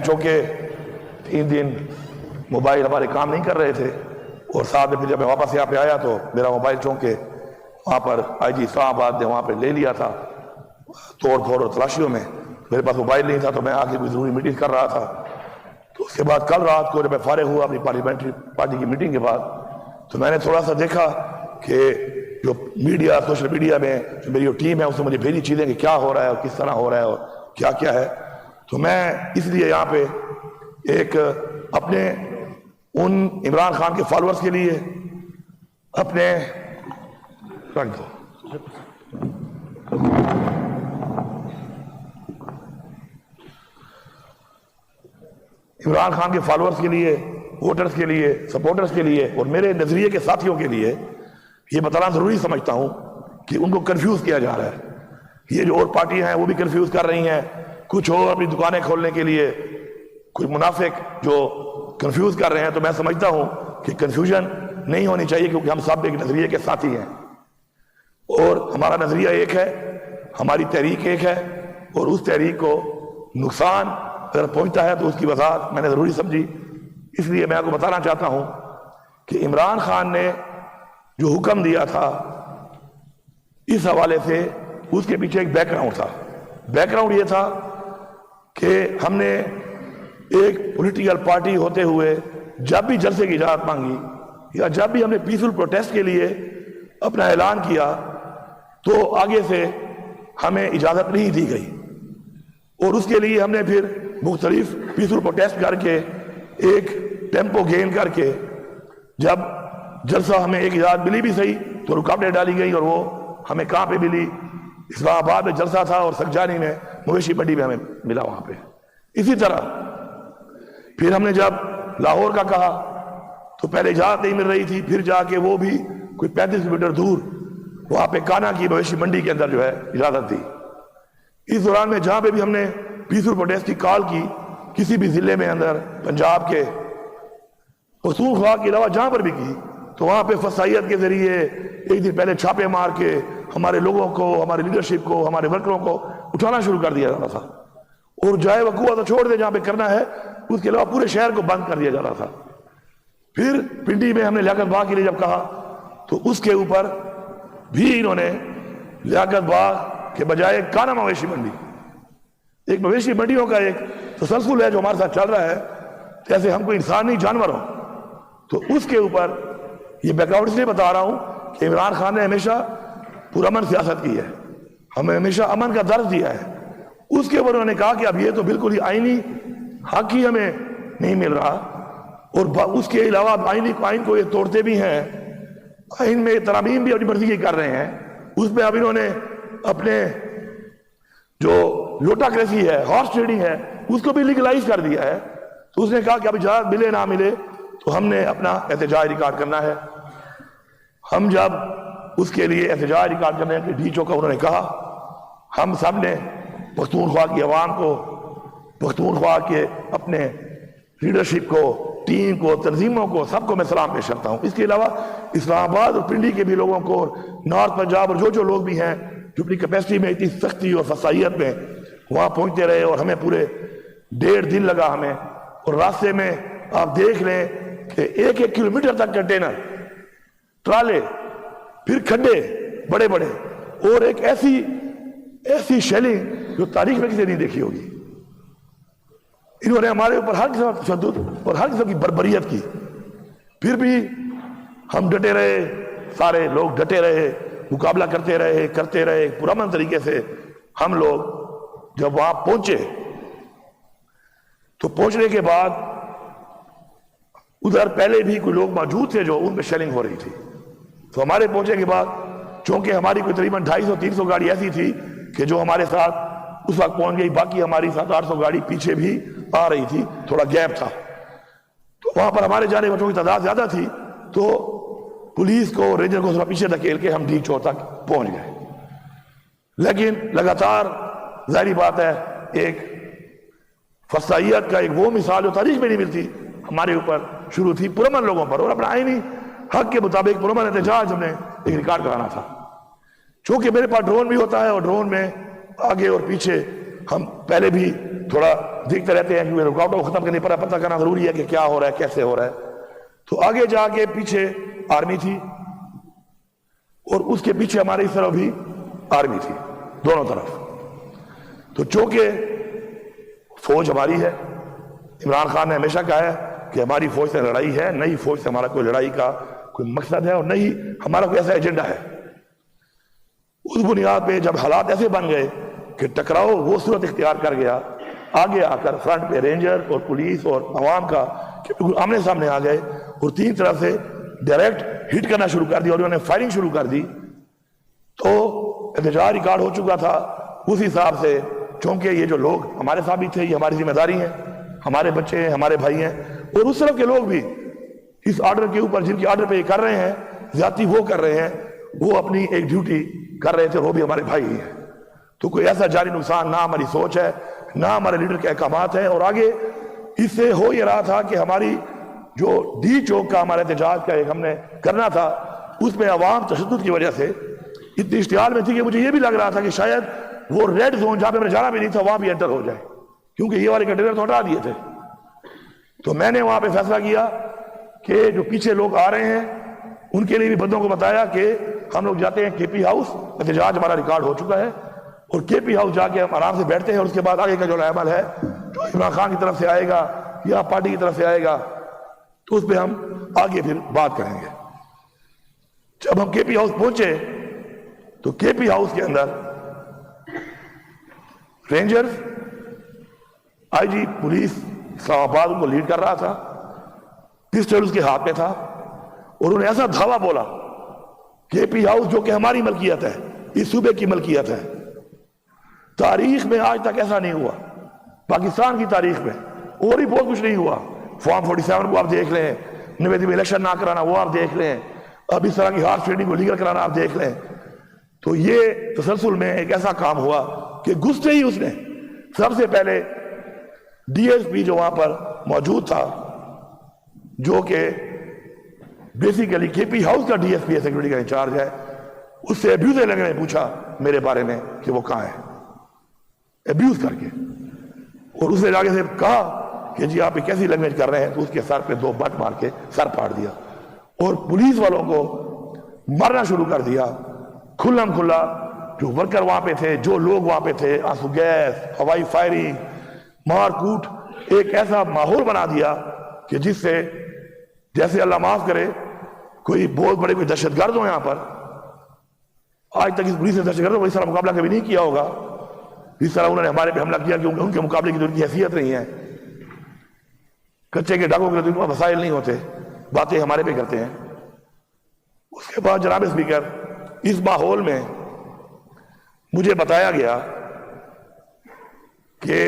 چونکہ 3 دن موبائل ہمارے کام نہیں کر رہے تھے، اور ساتھ میں پھر جب میں واپس یہاں پہ آیا تو میرا موبائل چونکہ وہاں پر آئی جی اسلام آباد نے وہاں پہ لے لیا تھا توڑ پھوڑ اور تلاشیوں میں، میرے پاس موبائل نہیں تھا تو میں آگے کوئی ضروری میٹنگ کر رہا تھا۔ تو اس کے بعد کل رات کو جب میں فارغ ہوا اپنی پارلیمنٹری پارٹی کی میٹنگ کے بعد، تو میں نے تھوڑا سا دیکھا کہ جو میڈیا، سوشل میڈیا میں جو میری جو ٹیم ہے اس نے مجھے بھیجی چیزیں کہ کیا ہو رہا ہے اور کس طرح ہو رہا ہے اور کیا کیا ہے۔ تو میں اس لیے یہاں پہ ایک اپنے ان عمران خان کے فالورز کے لیے، اپنے رکھ دو عمران خان کے فالورز کے لیے، ووٹرز کے لیے، سپورٹرز کے لیے اور میرے نظریے کے ساتھیوں کے لیے یہ بتانا ضروری سمجھتا ہوں کہ ان کو کنفیوز کیا جا رہا ہے۔ یہ جو اور پارٹیاں ہیں وہ بھی کنفیوز کر رہی ہیں، کچھ اور اپنی دکانیں کھولنے کے لیے کچھ منافق جو کنفیوز کر رہے ہیں۔ تو میں سمجھتا ہوں کہ کنفیوژن نہیں ہونی چاہیے، کیونکہ ہم سب ایک نظریے کے ساتھی ہیں اور ہمارا نظریہ ایک ہے، ہماری تحریک ایک ہے، اور اس تحریک کو نقصان اگر پہنچتا ہے تو اس کی وضاحت میں نے ضروری سمجھی۔ اس لیے میں آپ کو بتانا چاہتا ہوں کہ عمران خان نے جو حکم دیا تھا اس حوالے سے اس کے پیچھے ایک بیک گراؤنڈ تھا۔ بیک گراؤنڈ یہ تھا کہ ہم نے ایک پولیٹیکل پارٹی ہوتے ہوئے جب بھی جلسے کی اجازت مانگی یا جب بھی ہم نے پیسفل پروٹیسٹ کے لیے اپنا اعلان کیا تو آگے سے ہمیں اجازت نہیں دی گئی، اور اس کے لیے ہم نے پھر مختلف پیسفل پروٹیسٹ کر کے ایک ٹیمپو گین کر کے جب جلسہ ہمیں ایک اجازت ملی بھی صحیح تو رکاوٹیں ڈالی گئی، اور وہ ہمیں کہاں پہ ملی؟ اسلام آباد میں جلسہ تھا اور سکجانی میں مویشی منڈی میں ہمیں ملا وہاں پہ۔ اسی طرح پھر ہم نے جب لاہور کا کہا تو پہلے اجازت نہیں مل رہی تھی، پھر جا کے وہ بھی کوئی 35 کلومیٹر دور وہاں پہ کانا کی مویشی منڈی کے اندر جو ہے اجازت دی۔ اس دوران میں جہاں پہ بھی ہم نے پیسفل پروٹیسٹ کی کال کی کسی بھی ضلع میں اندر پنجاب کے پختونخوا کے علاوہ جہاں پر بھی کی، تو وہاں پہ فسائیت کے ذریعے ایک دن پہلے چھاپے مار کے ہمارے لوگوں کو، ہمارے لیڈرشپ کو، ہمارے ورکروں کو اٹھانا شروع کر دیا جاتا تھا، اور جائے وقوع تو چھوڑ دے جہاں پہ کرنا ہے، اس کے علاوہ پورے شہر کو بند کر دیا جاتا تھا۔ پھر پنڈی میں ہم نے لیاقت باغ کے لیے جب کہا تو اس کے اوپر بھی انہوں نے لیاقت باغ کے بجائے کانا مویشی منڈی، ایک مویشی منڈیوں کا ایک تسلسل ہے جو ہمارے ساتھ چل رہا ہے، جیسے ہم کوئی انسان نہیں جانور ہوں۔ تو اس کے اوپر یہ بیک گراؤنڈ اس لیے بتا رہا ہوں کہ عمران خان نے ہمیشہ پرامن سیاست کی ہے، ہمیں ہمیشہ امن کا درس دیا ہے۔ اس کے اوپر انہوں نے کہا کہ اب یہ تو بالکل ہی آئینی حق ہی ہمیں نہیں مل رہا، اور اس کے علاوہ آئین کو یہ توڑتے بھی ہیں، آئین میں ترامیم بھی اپنی مرضی کی کر رہے ہیں۔ اس میں اب انہوں نے اپنے جو لوٹاکریسی ہے، ہارس ٹریڈنگ ہے، اس کو بھی لیگلائز کر دیا ہے۔ تو اس نے کہا کہ اب اجازت ملے نہ ملے تو ہم نے اپنا احتجاج ریکارڈ کرنا ہے۔ ہم جب اس کے لیے احتجاج ریکارڈ کرنے کے ڈی چوکا انہوں نے کہا، ہم سب نے پختونخوا کی عوام کو، پختونخوا کے اپنے لیڈرشپ کو، ٹیم کو، تنظیموں کو، سب کو میں سلام پیش کرتا ہوں۔ اس کے علاوہ اسلام آباد اور پنڈی کے بھی لوگوں کو، نارتھ پنجاب اور جو لوگ بھی ہیں جو اپنی کیپیسٹی میں اتنی سختی اور فسائیت میں وہاں پہنچتے رہے، اور ہمیں پورے 1.5 دن لگا ہمیں، اور راستے میں آپ دیکھ لیں کہ 1 کلومیٹر تک کنٹینر، ٹرالے، پھر کھڈے بڑے بڑے، اور ایک ایسی شیلنگ جو تاریخ میں کسی نے نہیں دیکھی ہوگی۔ انہوں نے ہمارے اوپر ہر قسم کا تشدد اور ہر قسم کی بربریت کی، پھر بھی ہم ڈٹے رہے، سارے لوگ ڈٹے رہے، مقابلہ کرتے رہے پرامن طریقے سے۔ ہم لوگ جب وہاں پہنچے تو پہنچنے کے بعد ادھر پہلے بھی کوئی لوگ موجود تھے جو ان پہ شیلنگ ہو رہی تھی، تو ہمارے پہنچنے کے بعد چونکہ ہماری کوئی تقریباً 250-300 گاڑی ایسی تھی کہ جو ہمارے ساتھ اس وقت پہنچ گئی، باقی ہماری 700-800 گاڑی پیچھے بھی آ رہی تھی، تھوڑا گیپ تھا، تو وہاں پر ہمارے جانے بچوں کی تعداد زیادہ تھی، تو پولیس کو، رینجر کو تھوڑا پیچھے دھکیل کے ہم ڈی چور تک پہنچ گئے۔ لیکن لگاتار ظاہری بات ہے ایک فسائیت کا ایک وہ مثال جو تاریخ میں نہیں ملتی ہمارے اوپر شروع تھی پرامن لوگوں پر، اور اپنا آئینی حق کے مطابق پرامن احتجاج ہم نے ایک ریکارڈ کرانا تھا۔ چونکہ میرے پاس ڈرون بھی ہوتا ہے، اور ڈرون میں آگے اور پیچھے ہم پہلے بھی تھوڑا دیکھتے رہتے ہیں کہ رکاوٹوں کو ختم کرنے پر پتہ کرنا ضروری ہے کہ کیا ہو رہا ہے، کیسے ہو رہا ہے. تو آگے جا کے پیچھے آرمی تھی اور اس کے پیچھے ہماری اس طرف بھی آرمی تھی، دونوں طرف. تو چونکہ فوج ہماری ہے، عمران خان نے ہمیشہ کہا ہے کہ ہماری فوج سے لڑائی ہے، نئی فوج سے ہمارا کوئی لڑائی کا کوئی مقصد ہے اور نہیں ہمارا کوئی ایسا ایجنڈا ہے. اس بنیاد پہ جب حالات ایسے بن گئے کہ ٹکراؤ وہ صورت اختیار کر گیا، آگے آ کر فرنٹ پہ رینجر اور پولیس اور عوام کا آمنے سامنے آ گئے اور تین طرف سے ڈائریکٹ ہٹ کرنا شروع کر دیا اور انہوں نے فائرنگ شروع کر دی. تو احتجاج ریکارڈ ہو چکا تھا. اس حساب سے چونکہ یہ جو لوگ ہمارے ساتھ بھی تھے، یہ ہماری ذمہ داری ہے، ہمارے بچے ہیں، ہمارے بھائی ہیں، اور اس طرف کے لوگ بھی اس آرڈر کے اوپر جن کے آرڈر پہ یہ کر رہے ہیں، زیادتی وہ کر رہے ہیں، وہ اپنی ایک ڈیوٹی کر رہے تھے، وہ بھی ہمارے بھائی ہی ہیں. تو کوئی ایسا جانی نقصان نہ ہماری سوچ ہے، نہ ہمارے لیڈر کے احکامات ہیں. اور آگے اس سے ہو یہ رہا تھا کہ ہماری جو ڈی چوک کا ہمارا احتجاج کا ایک ہم نے کرنا تھا، اس میں عوام تشدد کی وجہ سے اتنی اشتعال میں تھی کہ مجھے یہ بھی لگ رہا تھا کہ شاید وہ ریڈ زون جہاں پہ میں جانا بھی نہیں تھا وہاں بھی انٹر ہو جائے، کیونکہ یہ والے کنٹینر تو ہٹا دیے تھے. تو میں نے وہاں پہ فیصلہ کیا کہ جو پیچھے لوگ آ رہے ہیں ان کے لیے بھی بندوں کو بتایا کہ ہم لوگ جاتے ہیں کے پی ہاؤس، احتجاج ہمارا ریکارڈ ہو چکا ہے، اور کے پی ہاؤس جا کے ہم آرام سے بیٹھتے ہیں، اور اس کے بعد آگے کا جو عمل ہے جو عمران خان کی طرف سے آئے گا یا پارٹی کی طرف سے آئے گا تو اس پہ ہم آگے پھر بات کریں گے. جب ہم کے پی ہاؤس پہنچے تو کے پی ہاؤس کے اندر رینجرز، آئی جی پولیس اسلام آباد کو لیڈ کر رہا تھا، پسٹل اس کے ہاتھ میں تھا، اور انہوں نے ایسا دھاوا بولا کے پی ہاؤس جو کہ ہماری ملکیت ہے، اس صوبے کی ملکیت ہے، تاریخ میں آج تک ایسا نہیں ہوا، پاکستان کی تاریخ میں اور بھی بہت کچھ نہیں ہوا. فارم 47 کو آپ دیکھ لیں، نویدی میں الیکشن نہ کرانا وہ آپ دیکھ لیں، اب اس طرح کی ہارس ٹریڈنگ کو لیگل کرانا آپ دیکھ لیں. تو یہ تسلسل میں ایک ایسا کام ہوا کہ گھستے ہی اس نے سب سے پہلے ڈی ایس پی جو وہاں پر موجود تھا، جو کہ بیسیکلی کے پی ہاؤس کا ڈی ایس پی ہے، سیکورٹی کا انچارج ہے، اس سے ابیوز لگنے نے پوچھا میرے بارے میں کہ وہ کہاں ہے، ابیوز کر کے، اور اس نے جا کے سے کہا کہ جی آپ یہ کیسی لینگویج کر رہے ہیں، تو اس کے سر پہ 2 بٹ مار کے سر پاڑ دیا اور پولیس والوں کو مارنا شروع کر دیا کھلم کھلا. جو ورکر وہاں پہ تھے، جو لوگ وہاں پہ تھے، آنسو گیس، ہوائی فائرنگ، مار کوٹ، ایک ایسا ماحول بنا دیا کہ جس سے جیسے اللہ معاف کرے کوئی بہت بڑے کوئی دہشت گرد ہو یہاں پر. آج تک اس پولیس نے دہشت گردوں کو اس طرح مقابلہ کبھی نہیں کیا ہوگا اس طرح انہوں نے ہمارے پہ حملہ کیا، کیونکہ ان کے مقابلے کی تو ان کی حیثیت نہیں ہے. کچے کے ڈاکوں کے لیے وسائل نہیں ہوتے، باتیں ہمارے پہ کرتے ہیں. اس کے بعد جناب اسپیکر، اس ماحول میں مجھے بتایا گیا کہ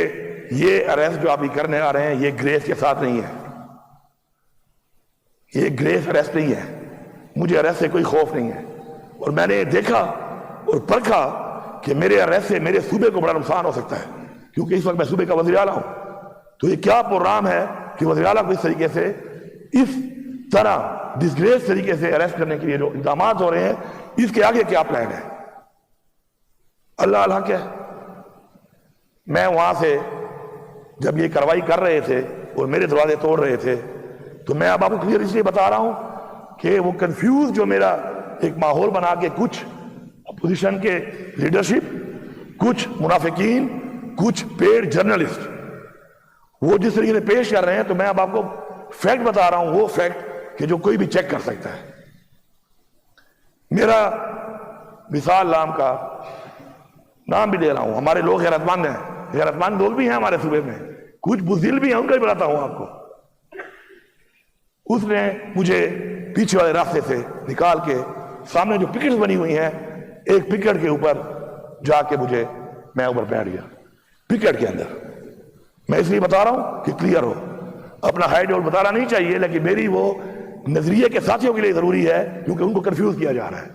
یہ اریسٹ جو آپ ہی کرنے آ رہے ہیں یہ گریس کے ساتھ نہیں ہے، یہ گریس اریسٹ نہیں ہے، مجھے اریسٹ سے کوئی خوف نہیں ہے. اور میں نے دیکھا اور پرکھا کہ میرے اریسٹ سے میرے صوبے کو بڑا نقصان ہو سکتا ہے، کیونکہ اس وقت میں صوبے کا وزیر اعلیٰ ہوں. تو یہ کیا پروگرام ہے کہ وزیر اعلیٰ کو اس طریقے سے اس طرح ڈسگریس طریقے سے اریسٹ کرنے کے لیے جو اقدامات ہو رہے ہیں، اس کے آگے کیا پلان ہے؟ اللہ الحق ہے. میں وہاں سے جب یہ کارروائی کر رہے تھے اور میرے دروازے توڑ رہے تھے تو میں اب آپ کو کلیئر اس لیے بتا رہا ہوں کہ وہ کنفیوز جو میرا ایک ماحول بنا کے کچھ اپوزیشن کے لیڈرشپ، کچھ منافقین، کچھ پیڈ جرنلسٹ وہ جس طریقے سے پیش کر رہے ہیں، تو میں اب آپ کو فیکٹ بتا رہا ہوں، وہ فیکٹ کہ جو کوئی بھی چیک کر سکتا ہے. میرا مثال نام کا نام بھی دے رہا ہوں، ہمارے لوگ غیرت مند ہیں، غیرت مند لوگ بھی ہیں ہمارے صوبے میں، کچھ بزدل بھی ہیں، ان کا بھی بتاتا ہوں آپ کو. اس نے مجھے پیچھے والے راستے سے نکال کے سامنے جو پکٹس بنی ہوئی ہیں، ایک پکٹ کے اوپر جا کے میں اوپر بیٹھ گیا پکٹ کے اندر. میں اس لیے بتا رہا ہوں کہ کلیئر ہو، اپنا ہائیڈ اور بتانا نہیں چاہیے، لیکن میری وہ نظریے کے ساتھیوں کے لیے ضروری ہے کیونکہ ان کو کنفیوز کیا جا رہا ہے.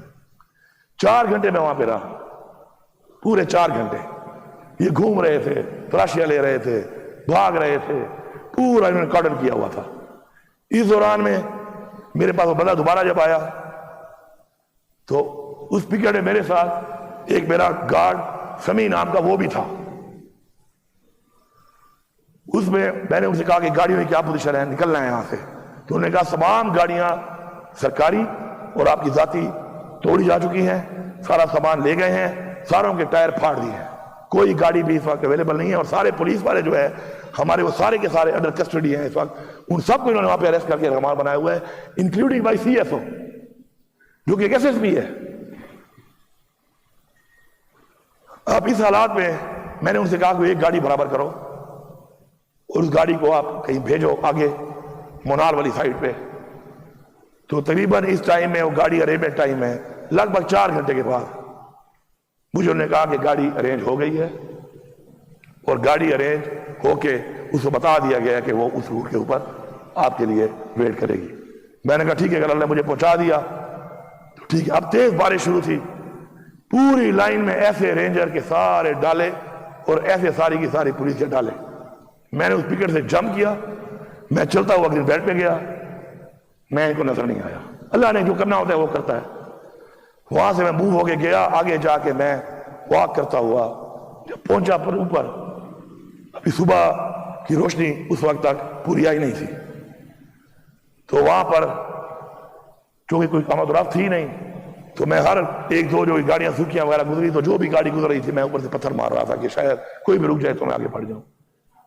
4 گھنٹے میں وہاں پہ رہا، پورے 4 گھنٹے یہ گھوم رہے تھے، تلاشیاں لے رہے تھے، بھاگ رہے تھے، پورا انہوں نے کارڈن کیا ہوا تھا. اس دوران میں میرے پاس وہ بندہ دوبارہ جب آیا تو اس پکٹ میں میرے ساتھ ایک میرا گارڈ سمی نام کا وہ بھی تھا. اس میں میں نے ان سے کہا کہ گاڑیوں کی کیا پوزیشن ہے, نکلنا ہے یہاں سے. تو انہوں نے کہا تمام گاڑیاں سرکاری اور آپ کی ذاتی توڑی جا چکی ہیں, سارا سامان لے گئے ہیں, ساروں کے ٹائر پھاڑ دیے ہیں, کوئی گاڑی بھی اس وقت اویلیبل نہیں ہے, اور سارے پولیس والے جو ہے ہمارے وہ سارے کے سارے انڈر کسٹڈی ہیں اس وقت. ان سب کو انہوں نے وہاں پہ اریسٹ کر کے رہنما بنایا ہوا ہے, including by C S O جو کہ ایک ایس ایس پی ہے. اب اس حالات میں نے ان سے کہا کہ ایک گاڑی برابر کرو اور اس گاڑی کو آپ کہیں بھیجو آگے مونال والی سائٹ پہ. تو تقریباً اس ٹائم میں وہ گاڑی ارینجمنٹ ٹائم ہے لگ بھگ 4 گھنٹے کے بعد مجھے انہوں نے کہا کہ گاڑی ارینج ہو گئی ہے, اور گاڑی ارینج ہو کے اس کو بتا دیا گیا کہ وہ اس روٹ کے اوپر آپ کے لیے ویٹ کرے گی. میں نے کہا ٹھیک ہے, اگر اللہ نے مجھے پہنچا دیا تو ٹھیک ہے. اب تیز بارش شروع تھی, پوری لائن میں ایسے رینجر کے سارے ڈالے اور ایسے ساری کی ساری پولیس کے ڈالے. میں نے اس پکٹ سے جمپ کیا, میں چلتا ہوا گرین بیلٹ پہ گیا, میں ان کو نظر نہیں آیا. اللہ نے جو کرنا ہوتا ہے وہ کرتا ہے. وہاں سے میں موو ہو کے گیا, آگے جا کے میں واک کرتا ہوا جب پہنچا پر اوپر, ابھی صبح کی روشنی اس وقت تک پوری آئی نہیں تھی. تو وہاں پر چونکہ کوئی آمد و رفت تھی نہیں, تو میں ہر ایک دو جو گاڑیاں سوکھیاں وغیرہ گزری تو جو بھی گاڑی گزر رہی تھی میں اوپر سے پتھر مار رہا تھا کہ شاید کوئی بھی رک جائے تو میں آگے بڑھ جاؤں.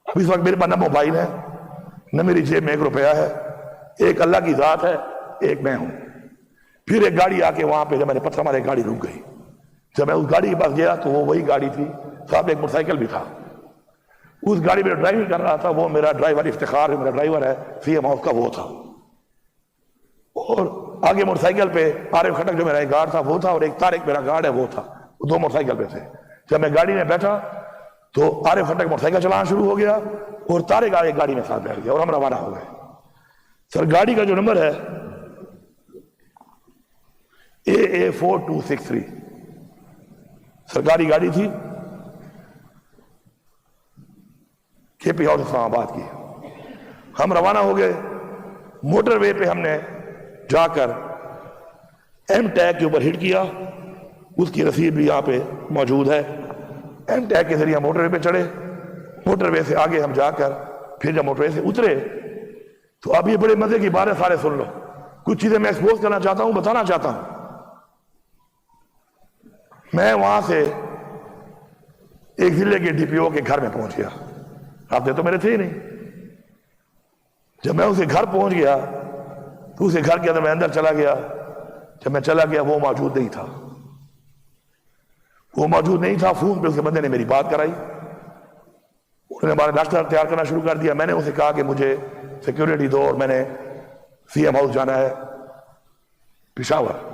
اب اس وقت میرے پاس نہ موبائل ہے, نہ میری جیب میں 1 روپیہ ہے, ایک اللہ کی ذات ہے, ایک میں ہوں. پھر ایک گاڑی آ کے وہاں پہ جب میں نے پتھر مارے گاڑی رک گئی. جب میں اس گاڑی کے پاس گیا تو وہ وہی گاڑی تھی, ساتھ ایک موٹر سائیکل بھی تھا. اس گاڑی میں ڈرائیونگ کر رہا تھا وہ میرا ڈرائیور افتخار جو میرا ڈرائیور ہے سی ایم ہاؤس کا وہ تھا, اور آگے موٹر سائیکل پہ عارف کھٹک جو میرا ایک گارڈ تھا وہ تھا, اور ایک طارق میرا گارڈ ہے وہ تھا. وہ 2 موٹر سائیکل پہ تھے. جب میں گاڑی میں بیٹھا تو عارف کھٹک موٹر سائیکل چلانا شروع ہو گیا اور طارق آگے گاڑی میں ساتھ بیٹھ گیا اور ہم روانہ ہو گئے. سر گاڑی کا جو نمبر ہے AA4263 سرکاری گاڑی تھی, کے پی ہاؤس اسلام آباد کی. ہم روانہ ہو گئے. موٹر وے پہ ہم نے جا کر ایم ٹیگ کے اوپر ہٹ کیا, اس کی رسید بھی یہاں پہ موجود ہے. ایم ٹیگ کے ذریعے موٹر وے پہ چڑھے, موٹر وے سے آگے ہم جا کر پھر جب موٹر وے سے اترے تو اب یہ بڑے مزے کی بات ہے, سارے سن لو. کچھ چیزیں میں ایکسپوز کرنا چاہتا ہوں, بتانا چاہتا ہوں. میں وہاں سے ایک ضلع کے ڈی پی او کے گھر میں پہنچ گیا. آپ نے تو میرے تھے ہی نہیں. جب میں اسے گھر پہنچ گیا تو اسے گھر کے اندر میں اندر چلا گیا. جب میں چلا گیا وہ موجود نہیں تھا. وہ موجود نہیں تھا. فون پہ اس کے بندے نے میری بات کرائی, انہوں نے ہمارا ناشتہ تیار کرنا شروع کر دیا. میں نے اسے کہا کہ مجھے سیکیورٹی دو اور میں نے سی ایم ہاؤس جانا ہے پشاور.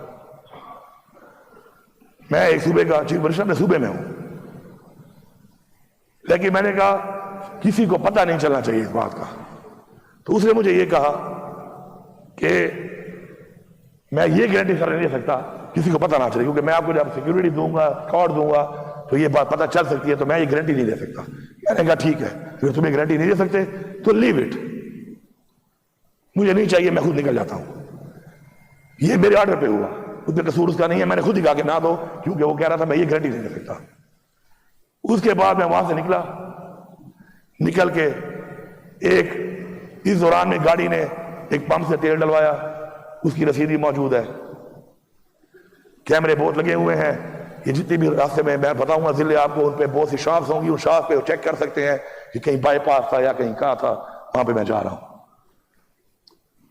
میں ایک صوبے کا چیف منسٹر, میں صوبے میں ہوں, لیکن میں نے کہا کسی کو پتہ نہیں چلنا چاہیے اس بات کا. تو اس نے مجھے یہ کہا کہ میں یہ گارنٹی کر نہیں سکتا کسی کو پتہ نہ چلے, کیونکہ میں آپ کو جب سیکیورٹی دوں گا, اسکارٹ دوں گا تو یہ بات پتہ چل سکتی ہے, تو میں یہ گارنٹی نہیں دے سکتا. میں نے کہا ٹھیک ہے, پھر تمہیں گارنٹی نہیں دے سکتے تو لیو اٹ, مجھے نہیں چاہیے, میں خود نکل جاتا ہوں. یہ میرے آرڈر پہ ہوا, اس میں قصور اس کا نہیں ہے. میں نے خود ہی کہا کہ نہ دو, کیونکہ وہ کہہ رہا تھا میں یہ گارنٹی نہیں دے سکتا. اس کے بعد میں وہاں سے نکل کے ایک اس دوران میں گاڑی نے ایک پمپ سے تیل ڈلوایا, اس کی رسید بھی موجود ہے. کیمرے بہت لگے ہوئے ہیں. یہ جتنی بھی راستے میں بتاؤں گا ضلع آپ کو, ان پہ بہت سی شاپس ہوں گی, ان شاپس پہ چیک کر سکتے ہیں کہ کہیں بائی پاس تھا یا کہیں کہاں تھا, وہاں پہ میں جا رہا ہوں.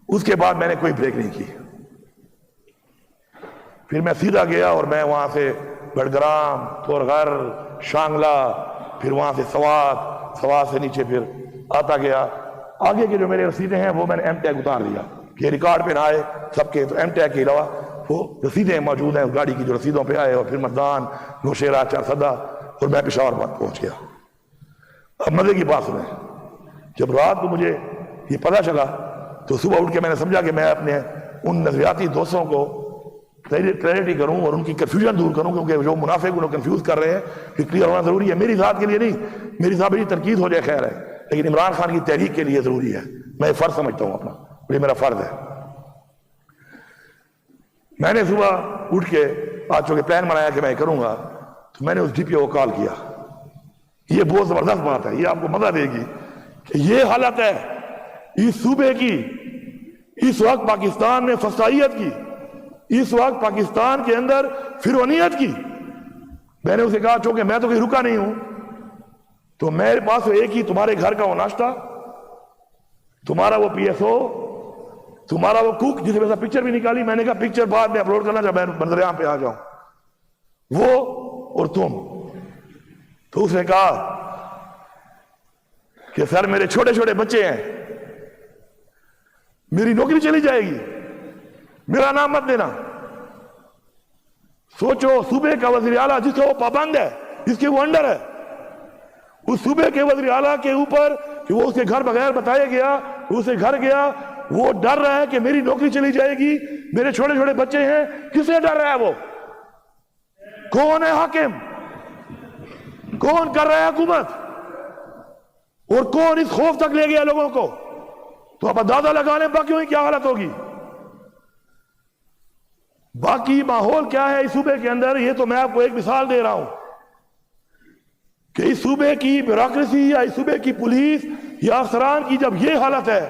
اس کے بعد میں نے کوئی بریک نہیں کی. پھر میں سیدھا گیا اور میں وہاں سے بڑگرام, تورغر, شانگلہ, پھر وہاں سے سوات سے نیچے پھر آتا گیا. آگے کے جو میرے رسیدیں ہیں وہ میں نے ایم ٹیگ اتار دیا کہ ریکارڈ پہ نہ آئے سب کے, تو ایم ٹیگ کے علاوہ وہ رسیدیں موجود ہیں گاڑی کی جو رسیدوں پہ آئے. اور پھر مردان, نوشیرہ, چارسدہ, اور میں پشاور پہنچ گیا. اب مزے کی بات سنیں, جب رات کو مجھے یہ پتہ چلا تو صبح اٹھ کے میں نے سمجھا کہ میں اپنے ان نظریاتی دوستوں کو کلیئرٹی کروں اور ان کی کنفیوژن دور کروں, کیونکہ جو منافق انہوں کنفیوز کر رہے ہیں کہ کلیئر ہونا ضروری ہے. میری ذات کے لیے نہیں, میری ذات میری تنقید ہو جائے خیر ہے, لیکن عمران خان کی تحریک کے لیے ضروری ہے. میں یہ فرض سمجھتا ہوں اپنا, یہ میرا فرض ہے. میں نے صبح اٹھ کے آج چونکہ پلان بنایا کہ میں کروں گا, تو میں نے اس ڈی پی او کو کال کیا. یہ بہت زبردست بات ہے, یہ آپ کو مزہ دے گی کہ یہ حالت ہے اس صوبے کی، اس وقت پاکستان میں فسائیت کی، اس وقت پاکستان کے اندر فرعونیت کی۔ میں نے اسے کہا چونکہ میں تو کہیں رکا نہیں ہوں، تو میرے پاس ایک ہی تمہارے گھر کا وہ ناشتہ، تمہارا وہ پی ایس او، تمہارا وہ کوک جسے میں پکچر بھی نکالی، میں نے کہا پکچر بعد میں اپلوڈ کرنا جب میں منظر عام پہ آ جاؤں، وہ اور تم۔ تو اس نے کہا کہ سر میرے چھوٹے چھوٹے بچے ہیں، میری نوکری چلی جائے گی، میرا نام مت دینا۔ سوچو صوبے کا وزیر اعلیٰ جس کا وہ پابند ہے، جس کے وہ انڈر ہے، اس صوبے کے وزیر اعلیٰ کے اوپر کہ وہ اس کے گھر بغیر بتایا گیا، اسے گھر گیا، وہ ڈر رہا ہے کہ میری نوکری چلی جائے گی، میرے چھوٹے چھوٹے بچے ہیں۔ کس سے ڈر رہا ہے وہ؟ کون ہے حاکم؟ کون کر رہا ہے حکومت؟ اور کون اس خوف تک لے گیا لوگوں کو؟ تو آپ اندازہ لگا لیں باقیوں کی کیا حالت ہوگی۔ باقی ماحول کیا ہے اس صوبے کے اندر، یہ تو میں آپ کو ایک مثال دے رہا ہوں کہ اس صوبے کی بیوروکریسی یا اس صوبے کی پولیس یا افسران کی جب یہ حالت ہے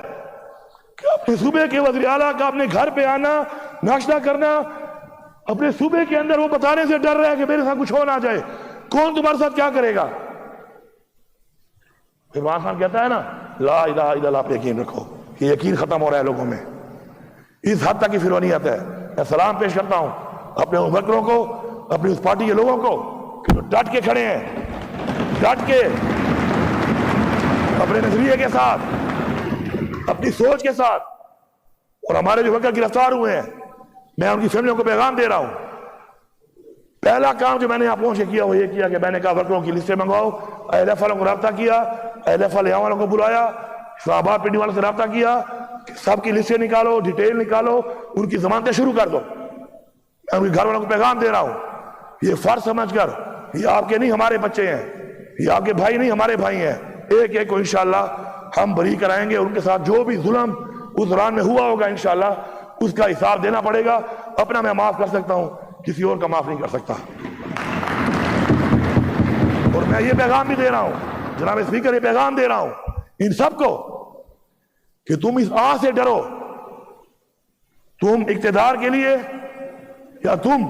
کہ اپنے صوبے کے وزیر اعلیٰ کا اپنے گھر پہ آنا، ناشتہ کرنا، اپنے صوبے کے اندر وہ بتانے سے ڈر رہا ہے کہ میرے ساتھ کچھ ہو نہ جائے، کون تمہارے ساتھ کیا کرے گا؟ پھر وہاں خان کہتا ہے نا لا الہ الا اللہ پہ یقین رکھو، یہ یقین ختم ہو رہا ہے لوگوں میں، اس حد تک کی فرعونیت ہے۔ میں سلام پیش کرتا ہوں اپنے ورکروں کو، اپنی اس پارٹی کے لوگوں کو کہ جو ڈٹ کے کھڑے ہیں، ڈٹ کے اپنے نظریے کے ساتھ، اپنی سوچ کے ساتھ، اور ہمارے جو ورکر گرفتار ہوئے ہیں میں ان کی فیملیوں کو پیغام دے رہا ہوں۔ پہلا کام جو میں نے یہاں پہنچ کے کیا وہ یہ کیا کہ میں نے کہا ورکروں کی لسٹیں منگواؤ، اہل ایف والوں کو رابطہ کیا، اہل ایف یہاں والوں کو بلایا، اسلام آباد پنڈی والوں سے رابطہ کیا کہ سب کی لسٹیں نکالو، ڈیٹیل نکالو، ان کی ضمانتیں شروع کر دو۔ میں ان کے گھر والوں کو پیغام دے رہا ہوں، یہ فرض سمجھ کر یہ آپ کے نہیں ہمارے بچے ہیں، یہ آپ کے بھائی نہیں ہمارے بھائی ہیں، ایک ایک کو انشاءاللہ ہم بری کرائیں گے، ان کے ساتھ جو بھی ظلم اس دوران میں ہوا ہوگا انشاءاللہ اس کا حساب دینا پڑے گا۔ اپنا میں معاف کر سکتا ہوں، کسی اور کا معاف نہیں کر سکتا۔ اور میں یہ پیغام بھی دے رہا ہوں، جناب اسپیکر یہ پیغام دے رہا ہوں ان سب کو کہ تم اس آہ سے ڈرو، تم اقتدار کے لیے یا تم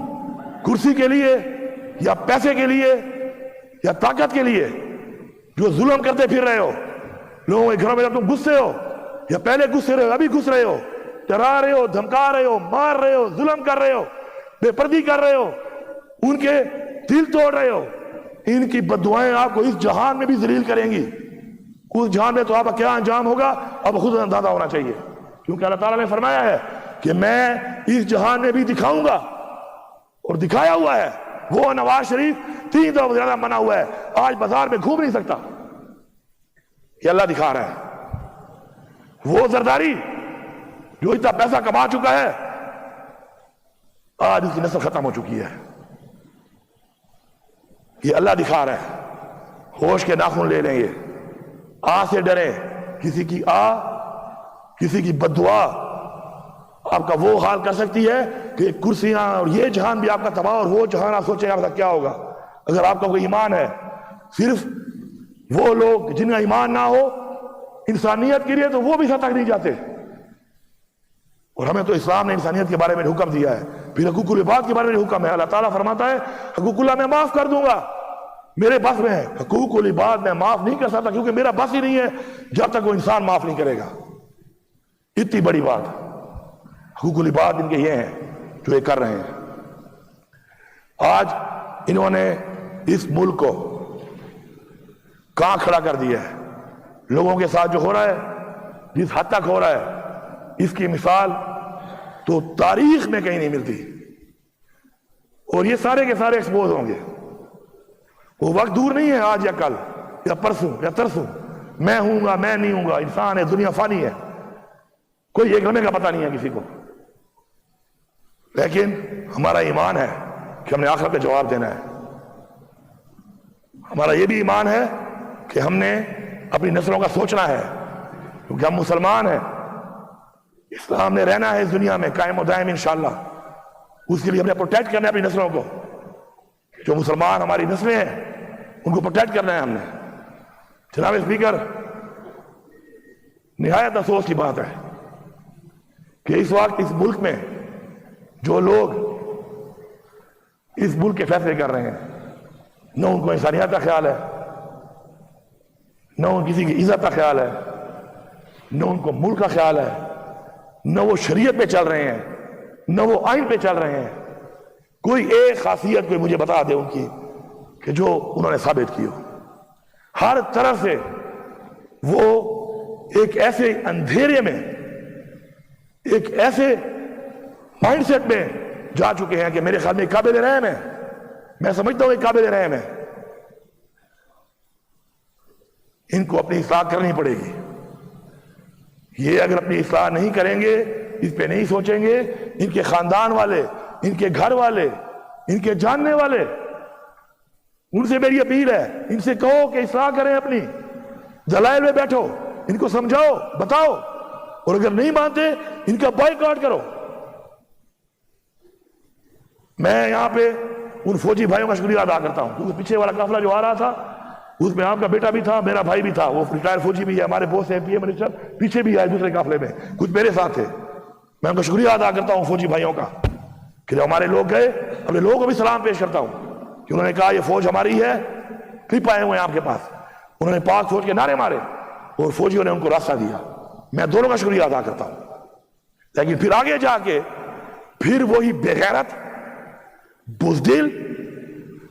کرسی کے لیے یا پیسے کے لیے یا طاقت کے لیے جو ظلم کرتے پھر رہے ہو لوگوں کے گھروں میں، جب تم غصے ہو یا پہلے غصے رہے ہو، ابھی غص رہے ہو، ڈرا رہے ہو، دھمکا رہے ہو، مار رہے ہو، ظلم کر رہے ہو، بے پردی کر رہے ہو، ان کے دل توڑ رہے ہو، ان کی بددعائیں آپ کو اس جہان میں بھی ذلیل کریں گی۔ اس جہان میں تو آپ کا کیا انجام ہوگا اب خود اندازہ ہونا چاہیے، کیونکہ اللہ تعالیٰ نے فرمایا ہے کہ میں اس جہان میں بھی دکھاؤں گا، اور دکھایا ہوا ہے۔ وہ نواز شریف 3 دفعہ زیادہ منع ہوا ہے، آج بازار میں گھوم نہیں سکتا، یہ اللہ دکھا رہا ہے۔ وہ زرداری جو اتنا پیسہ کما چکا ہے آج اس کی نسل ختم ہو چکی ہے، یہ اللہ دکھا رہا ہے۔ ہوش کے ناخن لے لیں، یہ آ سے ڈریں، کسی کی کسی کی بددعا آپ کا وہ حال کر سکتی ہے کہ کرسیاں اور یہ جہان بھی آپ کا تباہ، اور وہ جہان آپ سوچیں آپ کا کیا ہوگا اگر آپ کا کوئی ایمان ہے۔ صرف وہ لوگ جن کا ایمان نہ ہو انسانیت کے لیے تو وہ بھی سطح تک نہیں جاتے، اور ہمیں تو اسلام نے انسانیت کے بارے میں حکم دیا ہے، پھر حقوق العباد کے بارے میں حکم ہے۔ اللہ تعالیٰ فرماتا ہے حقوق اللہ میں معاف کر دوں گا، میرے بس میں ہے، حقوق العباد میں معاف نہیں کر سکتا کیونکہ میرا بس ہی نہیں ہے جب تک وہ انسان معاف نہیں کرے گا۔ اتنی بڑی بات، حقوق العباد ان کے یہ ہیں جو یہ کر رہے ہیں۔ آج انہوں نے اس ملک کو کہاں کھڑا کر دیا ہے، لوگوں کے ساتھ جو ہو رہا ہے، جس حد تک ہو رہا ہے، اس کی مثال تو تاریخ میں کہیں نہیں ملتی، اور یہ سارے کے سارے ایکسپوز ہوں گے۔ وہ وقت دور نہیں ہے آج یا کل یا پرسوں یا ترسوں، میں ہوں گا میں نہیں ہوں گا، انسان ہے، دنیا فانی ہے، کوئی ایک لمحے کا پتہ نہیں ہے کسی کو، لیکن ہمارا ایمان ہے کہ ہم نے آخرت کا جواب دینا ہے۔ ہمارا یہ بھی ایمان ہے کہ ہم نے اپنی نسلوں کا سوچنا ہے، کیونکہ ہم مسلمان ہیں، اسلام نے رہنا ہے اس دنیا میں قائم و دائم انشاءاللہ، اس کے لیے ہم نے پروٹیکٹ کرنا ہے اپنی نسلوں کو، جو مسلمان ہماری نسلیں ہیں ان کو پروٹیکٹ کرنا ہے ہم نے۔ جناب اسپیکر، نہایت افسوس کی بات ہے کہ اس وقت اس ملک میں جو لوگ اس ملک کے فیصلے کر رہے ہیں، نہ ان کو انسانیت کا خیال ہے، نہ ان کسی کی عزت کا خیال ہے، نہ ان کو ملک کا خیال ہے، نہ وہ شریعت پہ چل رہے ہیں، نہ وہ آئین پہ چل رہے ہیں۔ کوئی ایک خاصیت کوئی مجھے بتا دے ان کی کہ جو انہوں نے ثابت کی ہو۔ ہر طرح سے وہ ایک ایسے اندھیرے میں، ایک ایسے مائنڈ سیٹ میں جا چکے ہیں کہ میرے خیال میں قابل رحم ہے۔ میں سمجھتا ہوں یہ قابل رحم ہے۔ ان کو اپنی اصلاح کرنی پڑے گی۔ یہ اگر اپنی اصلاح نہیں کریں گے، اس پہ نہیں سوچیں گے، ان کے خاندان والے، ان کے گھر والے، ان کے جاننے والے، ان سے میری اپیل ہے، ان سے کہو کہ اصلاح کریں، اپنی دلائل میں بیٹھو، ان کو سمجھاؤ، بتاؤ، اور اگر نہیں مانتے ان کا بائیکاٹ کرو۔ میں یہاں پہ ان فوجی بھائیوں کا شکریہ ادا کرتا ہوں، کیونکہ پیچھے والا قافلہ جو آ رہا تھا اس میں آپ کا بیٹا بھی تھا، میرا بھائی بھی تھا، وہ ریٹائر فوجی بھی ہے، ہمارے بوس ہیں پی ایم منسٹر، پیچھے بھی آئے دوسرے قافلے میں، کچھ میرے ساتھ تھے۔ میں ان کا شکریہ ادا کرتا ہوں فوجی بھائیوں کا کہ جب ہمارے لوگ گئے، اپنے لوگوں کو بھی سلام پیش کرتا ہوں کہ انہوں نے کہا یہ فوج ہماری ہے، کلپ آئے ہوئے ہیں آپ کے پاس، انہوں نے پاک فوج کے نعرے مارے اور فوجیوں نے ان کو راستہ دیا۔ میں دونوں کا شکریہ ادا کرتا ہوں۔ لیکن پھر آگے جا کے پھر وہی بے غیرت، بزدل،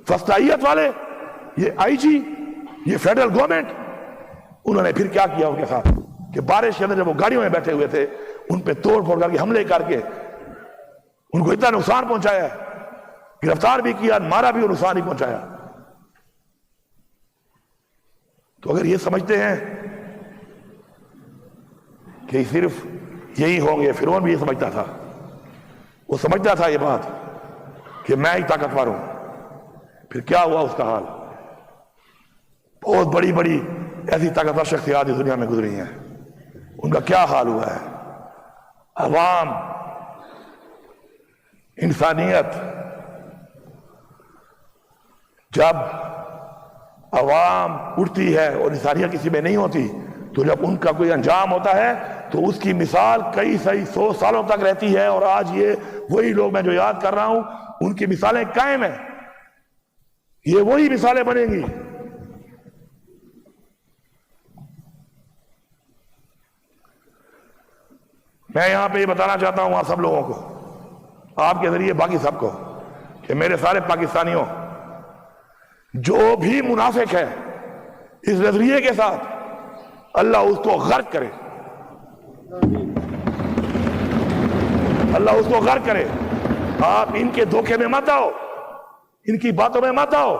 فسطائیت والے، یہ آئی جی، یہ فیڈرل گورنمنٹ، انہوں نے پھر کیا کیا ان کے ساتھ کہ بارش کے اندر جب وہ گاڑیوں میں بیٹھے ہوئے تھے ان پہ توڑ پھوڑ کر کے حملے کر کے ان کو اتنا نقصان پہنچایا، گرفتار بھی کیا، مارا بھی اور نقصان ہی پہنچایا۔ تو اگر یہ سمجھتے ہیں کہ صرف یہی ہوں گے، فرعون بھی یہ سمجھتا تھا، وہ سمجھتا تھا یہ بات کہ میں ہی طاقتور ہوں۔ پھر کیا ہوا اس کا حال؟ بہت بڑی بڑی ایسی طاقتور شخصیات اس دنیا میں گزری ہیں، ان کا کیا حال ہوا ہے؟ عوام، انسانیت، جب عوام اٹھتی ہے اور انسانیت کسی میں نہیں ہوتی، تو جب ان کا کوئی انجام ہوتا ہے تو اس کی مثال کئی 100 سالوں تک رہتی ہے۔ اور آج یہ وہی لوگ میں جو یاد کر رہا ہوں ان کی مثالیں قائم ہیں، یہ وہی مثالیں بنیں گی۔ میں یہاں پہ یہ بتانا چاہتا ہوں آپ سب لوگوں کو، آپ کے ذریعے باقی سب کو، کہ میرے سارے پاکستانیوں، جو بھی منافق ہے اس نظریے کے ساتھ، اللہ اس کو غرق کرے، اللہ اس کو غرق کرے۔ آپ ان کے دھوکے میں مت آؤ، ان کی باتوں میں مت آؤ،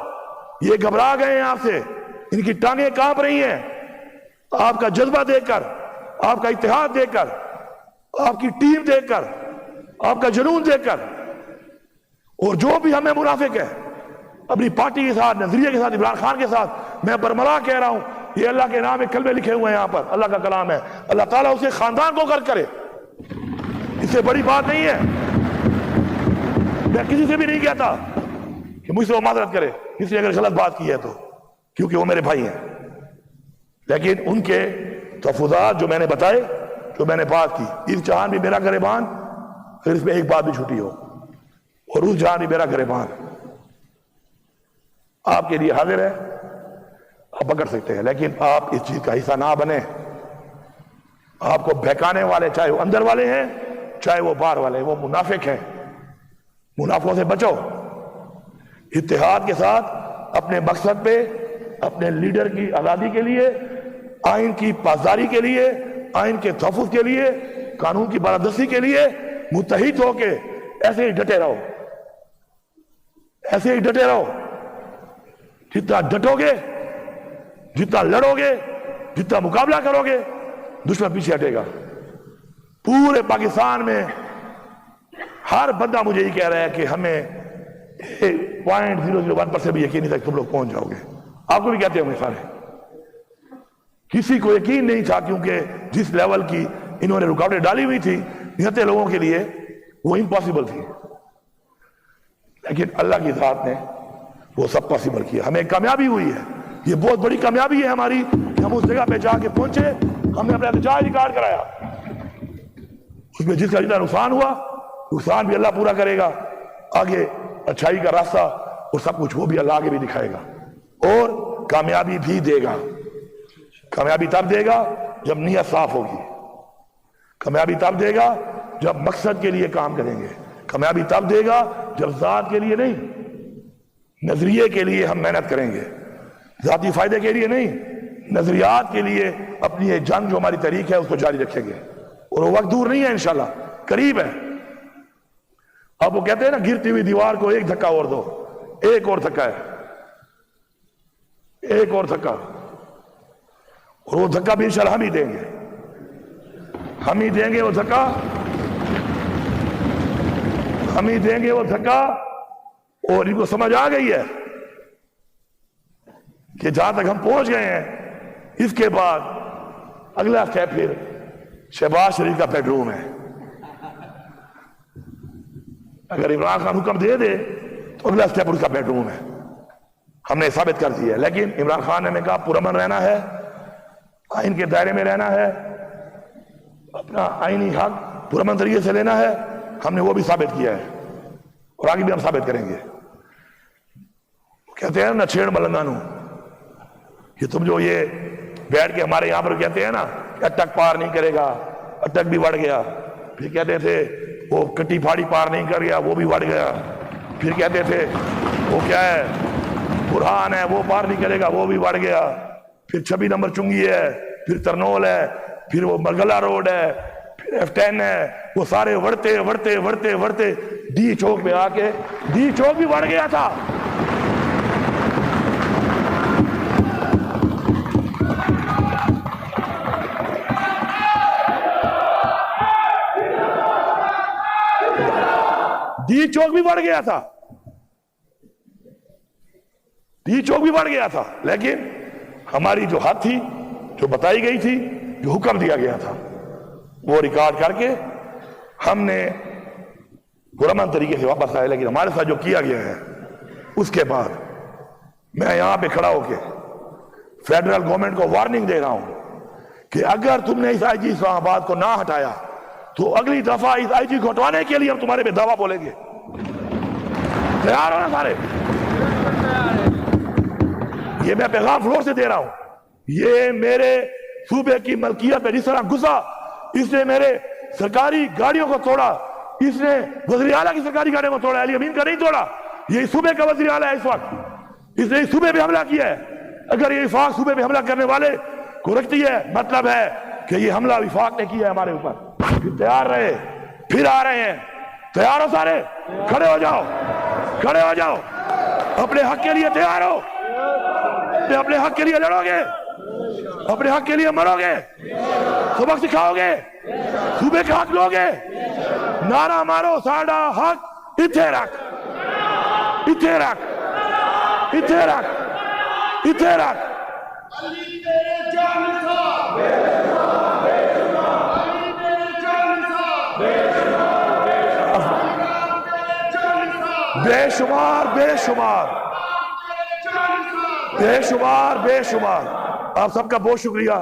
یہ گھبرا گئے ہیں آپ سے، ان کی ٹانگیں کانپ رہی ہیں آپ کا جذبہ دیکھ کر، آپ کا اتحاد دیکھ کر، آپ کی ٹیم دیکھ کر، آپ کا جنون دیکھ کر۔ اور جو بھی ہمیں منافق ہے اپنی پارٹی کے ساتھ، نظریے کے ساتھ، عمران خان کے ساتھ، میں برملا کہہ رہا ہوں، یہ اللہ کے نام میں کلمے لکھے ہوئے ہیں یہاں پر، اللہ کا کلام ہے، اللہ تعالیٰ اسے خاندان کو غرق کرے، اس سے بڑی بات نہیں ہے۔ میں کسی سے بھی نہیں کہتا کہ مجھ سے وہ معذرت کرے کسی نے اگر غلط بات کی ہے تو، کیونکہ وہ میرے بھائی ہیں، لیکن ان کے تحفظات جو میں نے بتائے، جو میں نے بات کی، اس جہان بھی میرا گریبان، پھر اس میں ایک بات بھی چھوٹی ہو، اور اس جہان بھی میرا گریبان آپ کے لیے حاضر ہے، آپ پکڑ سکتے ہیں، لیکن آپ اس چیز کا حصہ نہ بنیں۔ آپ کو بہکانے والے، چاہے وہ اندر والے ہیں چاہے وہ باہر والے، وہ منافق ہیں، منافقوں سے بچو۔ اتحاد کے ساتھ اپنے مقصد پہ، اپنے لیڈر کی آزادی کے لیے، آئین کی پاسداری کے لیے، آئین کے تحفظ کے لیے، قانون کی بالادستی کے لیے متحد ہو کے ایسے ہی ڈٹے رہو، ایسے ہی ڈٹے رہو۔ جتنا ڈٹو گے، جتنا لڑو گے، جتنا مقابلہ کرو گے، دشمن پیچھے ہٹے گا۔ پورے پاکستان میں ہر بندہ مجھے یہ کہہ رہا ہے کہ ہمیں 0.001% بھی یقین نہیں تھا کہ تم لوگ پہنچ جاؤ گے۔ آپ کو بھی کہتے ہوں گے سارے، کسی کو یقین نہیں تھا، کیونکہ جس لیول کی انہوں نے رکاوٹیں ڈالی ہوئی تھی نہتے لوگوں کے لیے، وہ امپاسبل تھی، لیکن اللہ کی ذات نے وہ سب پاسبل کیا، ہمیں کامیابی ہوئی ہے۔ یہ بہت بڑی کامیابی ہے ہماری کہ ہم اس جگہ پہ جا کے پہنچے. ہم نے اپنا احتجاج ریکارڈ کرایا, اس میں جس کا جتنا نقصان ہوا نقصان بھی اللہ پورا کرے گا, آگے اچھائی کا راستہ اور سب کچھ وہ بھی اللہ آگے بھی دکھائے گا, اور کامیابی بھی دے گا. کامیابی تب دے گا جب نیت صاف ہوگی, کامیابی تب دے گا جب مقصد کے لیے کام کریں گے, کامیابی تب دے گا جب ذات کے لیے نہیں نظریے کے لیے ہم محنت کریں گے, ذاتی فائدے کے لیے نہیں, نظریات کے لیے اپنی یہ جنگ جو ہماری تحریک ہے اس کو جاری رکھیں گے, اور وہ وقت دور نہیں ہے انشاءاللہ, قریب ہے. اب وہ کہتے ہیں نا گرتی ہوئی دیوار کو ایک دھکا اور دو, ایک اور دھکا ہے, ایک اور دھکا, اور وہ دھکا بھی انشاءاللہ ہم ہی دیں گے, ہم ہی دیں گے وہ دھکا, ہم ہی دیں گے وہ دھکا. اور ان کو سمجھ آ گئی ہے کہ جہاں تک ہم پہنچ گئے ہیں اس کے بعد اگلا سٹیپ پھر شہباز شریف کا بیڈ روم ہے. اگر عمران خان حکم دے دے تو اگلا سٹیپ اس کا بیڈ روم ہے, ہم نے ثابت کر دیا ہے. لیکن عمران خان نے ہمیں کہا پرامن رہنا ہے, آئین کے دائرے میں رہنا ہے, اپنا آئینی حق پرامن طریقے سے لینا ہے. ہم نے وہ بھی ثابت کیا ہے اور آگے بھی ہم ثابت کریں گے. کہتے ہیں نہ چھیڑ ملنگانو, کہ تم جو یہ بیٹھ کے ہمارے یہاں پر کہتے ہیں نا کہ اٹک پار نہیں کرے گا, اٹک بھی بڑھ گیا. پھر کہتے تھے وہ کٹی پھاڑی پار نہیں کر گیا, وہ بھی بڑھ گیا. پھر کہتے تھے وہ کیا ہے برہان ہے وہ پار نہیں کرے گا, وہ بھی بڑھ گیا. پھر 26 نمبر چنگی ہے, پھر ترنول ہے, پھر وہ مرگلہ روڈ ہے, پھر F10 ہے. وہ سارے وڑتے وڑتے وڑتے وڑتے ڈی چوک پہ آ کے ڈی چوک بھی بڑھ گیا تھا. ڈی چوک بھی بڑھ گیا تھا, ڈی چوک بھی بڑھ گیا تھا. لیکن ہماری جو حد تھی, جو بتائی گئی تھی, جو حکم دیا گیا تھا, وہ ریکارڈ کر کے ہم نے پرامن طریقے سے واپس آئے. لیکن ہمارے ساتھ جو کیا گیا ہے اس کے بعد میں یہاں پہ کھڑا ہو کے فیڈرل گورنمنٹ کو وارننگ دے رہا ہوں کہ اگر تم نے اس آئی جی اسلام آباد کو نہ ہٹایا تو اگلی دفعہ اس آئی جی کو ہٹوانے کے لیے ہم تمہارے پہ دعویٰ بولیں گے. تیار ہو نا سارے؟ یہ میں پیغام فلور سے دے رہا ہوں. یہ میرے صوبے کی ملکیت پہ جس طرح گھسا, اس نے میرے سرکاری گاڑیوں کو توڑا, اس نے وزیر اعلیٰ کی سرکاری گاڑیوں کو توڑا, علی امین کا نہیں توڑا. یہ صوبے کا وزیر اعلیٰ ہے اس وقت, اس نے اس صوبے پہ حملہ کیا ہے. اگر یہ وفاق صوبے پہ حملہ کرنے والے کو رکھتی ہے, مطلب ہے کہ یہ حملہ وفاق نے کیا ہے ہمارے اوپر. پھر تیار رہے, پھر آ رہے ہیں. تیار ہو سارے؟ کھڑے ہو جاؤ, کھڑے ہو جاؤ. اپنے حق کے لیے تیار ہو, اپنے حق کے لیے لڑو گے, اپنے حق کے لیے مرو گے, سبق سکھاؤ گے, صوبے کا حق لو گے. نعرہ مارو ساڈا حق اتھے رکھ, اتھے رکھ, اتھے رکھ, اتھے رکھ. بے شمار بے شمار بے شمار بے شمار. آپ سب کا بہت شکریہ.